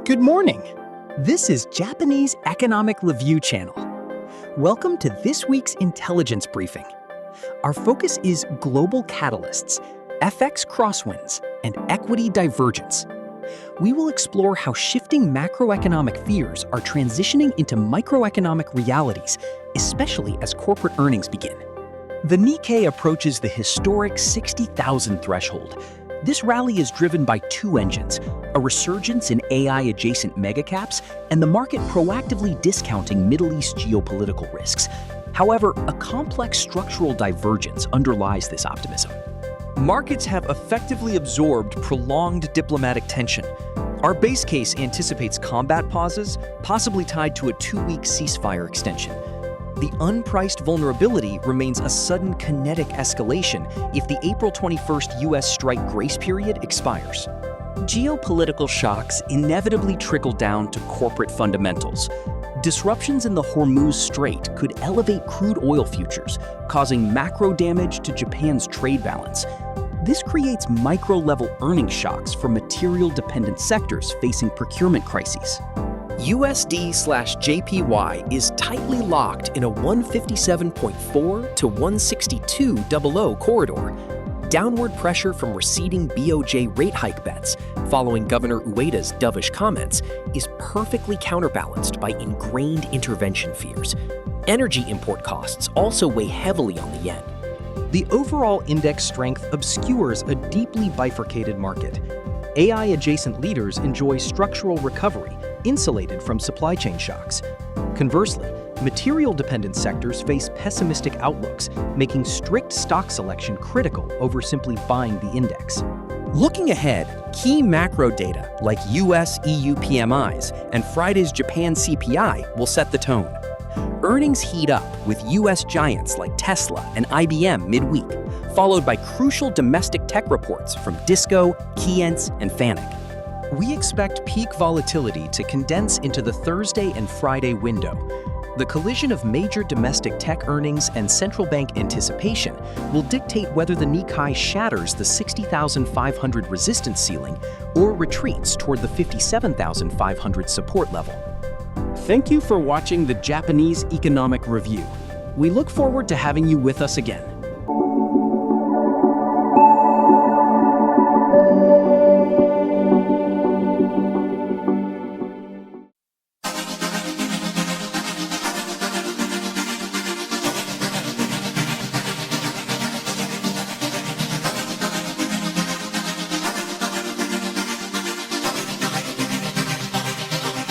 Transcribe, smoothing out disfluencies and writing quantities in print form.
Good morning. This is Japanese Economic Review Channel. Welcome to this week's intelligence briefing. Our focus is global catalysts, FX crosswinds, and equity divergence. We will explore how shifting macroeconomic fears are transitioning into microeconomic realities, especially as corporate earnings begin. The Nikkei approaches the historic 60,000 threshold. This rally is driven by two engines, a resurgence in AI-adjacent megacaps and the market proactively discounting Middle East geopolitical risks. However, a complex structural divergence underlies this optimism. Markets have effectively absorbed prolonged diplomatic tension. Our base case anticipates combat pauses, possibly tied to a 2-week ceasefire extension. The unpriced vulnerability remains a sudden kinetic escalation if the April 21st U.S. strike grace period expires. Geopolitical shocks inevitably trickle down to corporate fundamentals. Disruptions in the Hormuz Strait could elevate crude oil futures, causing macro damage to Japan's trade balance. This creates micro-level earnings shocks for material-dependent sectors facing procurement crises. USD/JPY is tightly locked in a 157.4 to 162.00 corridor. Downward pressure from receding BOJ rate hike bets following Governor Ueda's dovish comments is perfectly counterbalanced by ingrained intervention fears. Energy import costs also weigh heavily on the yen. The overall index strength obscures a deeply bifurcated market. AI-adjacent leaders enjoy structural recovery, insulated from supply chain shocks. Conversely, material-dependent sectors face pessimistic outlooks, making strict stock selection critical over simply buying the index. Looking ahead, key macro data like US-EU PMIs and Friday's Japan CPI will set the tone. Earnings heat up with US giants like Tesla and IBM midweek, followed by crucial domestic tech reports from Disco, Keyence, and Fanuc. We expect peak volatility to condense into the Thursday and Friday window. The collision of major domestic tech earnings and central bank anticipation will dictate whether the Nikkei shatters the 60,500 resistance ceiling or retreats toward the 57,500 support level. Thank you for watching the Japanese Economic Review. We look forward to having you with us again.